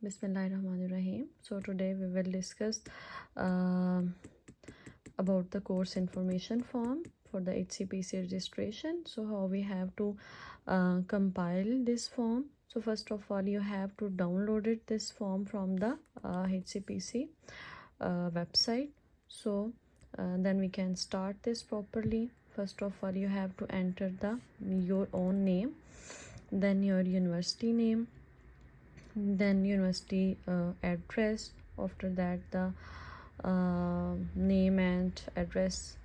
Bismillahirrahmanirrahim. So today we will discuss uh, about the course information form for the HCPC registration. So how we have to compile this form. So first of all, you have to download this form from the HCPC website. So then we can start this properly. First of all, you have to enter your own name, then your university name, then university address. After that, the name and address,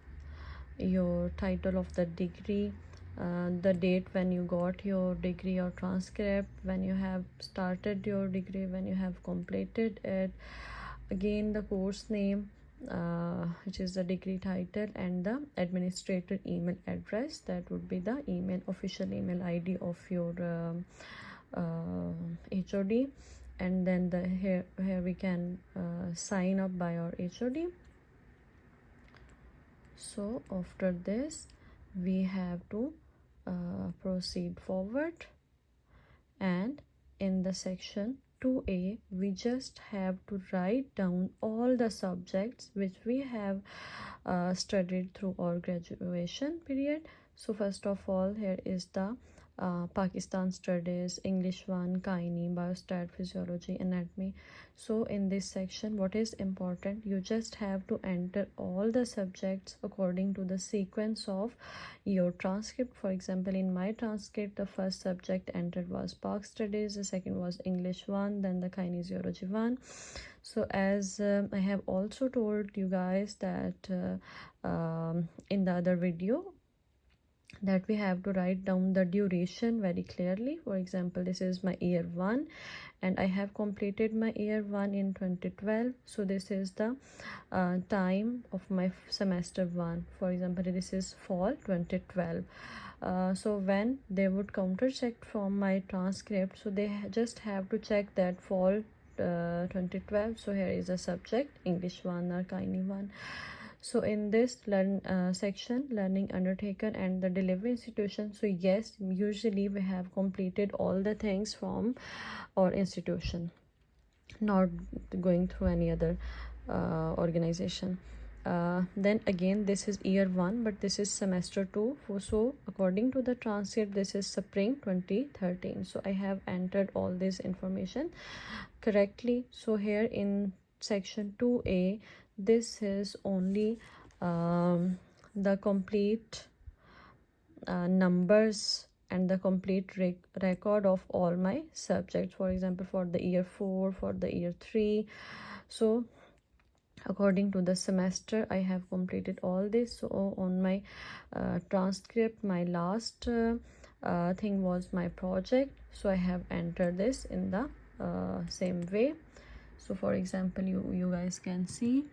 your title of the degree, the date when you got your degree or transcript, when you have started your degree, when you have completed it, again the course name, which is the degree title, and the administrator email address. That would be the official email ID of your HOD. And then here we can sign up by our HOD. So after this, we have to proceed forward, and in the section 2A we just have to write down all the subjects which we have studied through our graduation period. So first of all, here is the Pakistan Studies, English 1, Gynae, Biostat, Physiology, Anatomy. So in this section, what is important, you just have to enter all the subjects according to the sequence of your transcript. For example, in my transcript, the first subject entered was Pak Studies, the second was English 1, then the Kinesiology 1. So as I have also told you guys that in the other video, that we have to write down the duration very clearly. For example, this is my year 1 and I have completed my year 1 in 2012. So this is the time of my semester 1. For example, this is fall 2012. So when they would counter check from my transcript, so they just have to check that fall 2012. So here is a subject English 1 or Gynae 1. So in this section, learning undertaken and the delivery institution, so yes, usually we have completed all the things from our institution, not going through any other organization. Then again, this is year 1, but this is semester 2. So according to the transcript, this is spring 2013. So I have entered all this information correctly. So here in section 2A, this is only the complete numbers and the complete record of all my subjects. For example, for the year 4, for the year 3. So according to the semester, I have completed all this. So on my transcript, my last thing was my project. So I have entered this in the same way. So for example, you guys can see,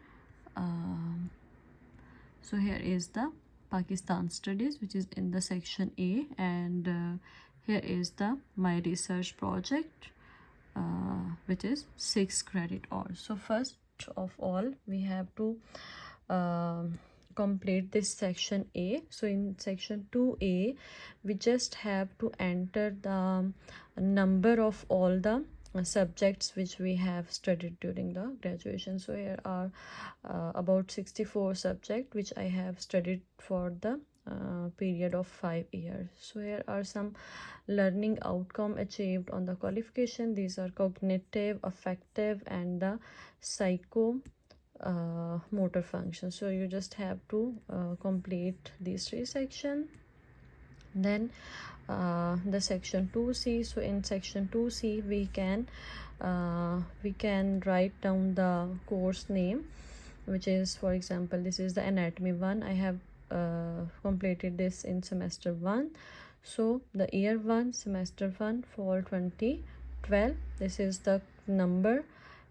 so here is the Pakistan Studies, which is in the section A, and here is the my research project, which is 6 credit hours. So first of all, we have to complete this section A. So in section 2A, we just have to enter the number of all the subjects which we have studied during the graduation. So here are about 64 subjects which I have studied for the period of 5 years. So here are some learning outcome achieved on the qualification. These are cognitive, affective, and the psycho motor function. So you just have to complete these 3 sections. Then the section 2C. So in section 2C, we can write down the course name, which is, for example, this is the anatomy 1. I have completed this in semester 1. So the year 1, semester 1, fall 2012. This is the number,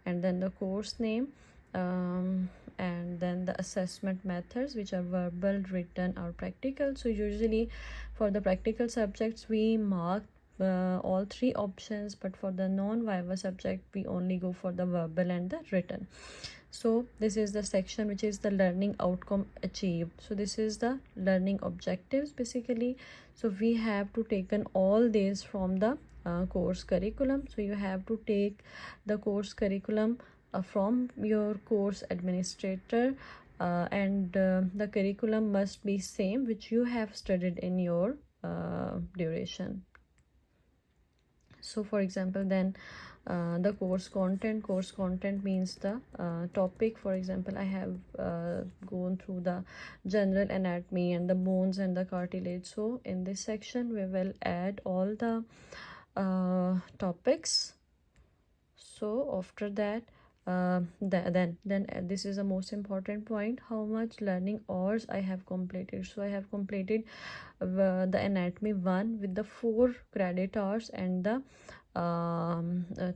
and then the course name, and then the assessment methods, which are verbal, written, or practical. So usually for the practical subjects, we mark all 3 options, but for the non-viva subject, we only go for the verbal and the written. So this is the section which is the learning outcome achieved. So this is the learning objectives basically. So we have to taken all these from the course curriculum. So you have to take the course curriculum from your course administrator, and the curriculum must be same which you have studied in your duration. So for example, then the course content means the topic. For example, I have gone through the general anatomy and the bones and the cartilage. So in this section we will add all the topics. So after that, then this is the most important point, how much learning hours I have completed. So I have completed the anatomy 1 with the 4 credit hours, and the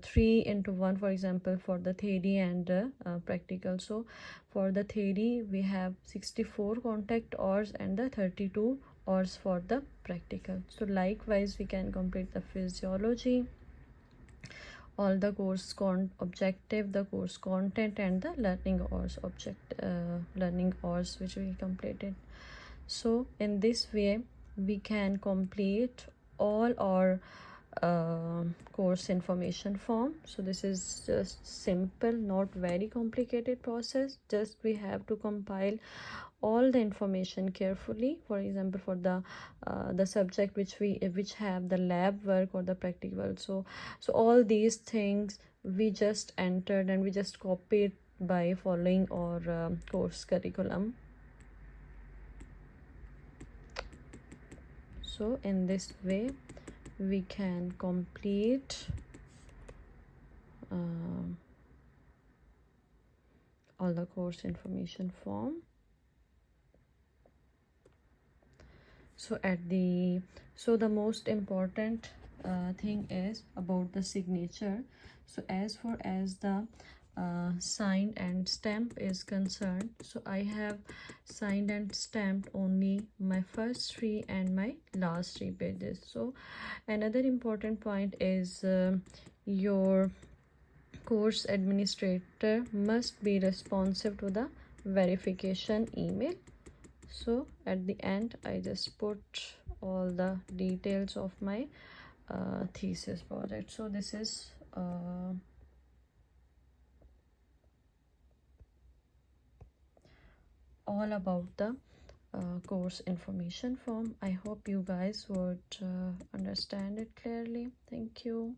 3 into 1, for example, for the theory and practical. So for the theory we have 64 contact hours and the 32 hours for the practical. So likewise we can complete the physiology, all the course objective, the course content, and the learning hours which we completed. So in this way we can complete all our course information form. So this is just simple, not very complicated process. Just we have to compile all the information carefully. For example, for the subject which have the lab work or the practical, so all these things we just entered and we just copied by following our course curriculum. So in this way we can complete all the course information form. So the most important thing is about the signature. So as far as the signed and stamp is concerned, so I have signed and stamped only my first 3 and my last 3 pages. So another important point is your course administrator must be responsive to the verification email. So at the end I just put all the details of my thesis project. So this is all about the course information form. I hope you guys would understand it clearly. Thank you.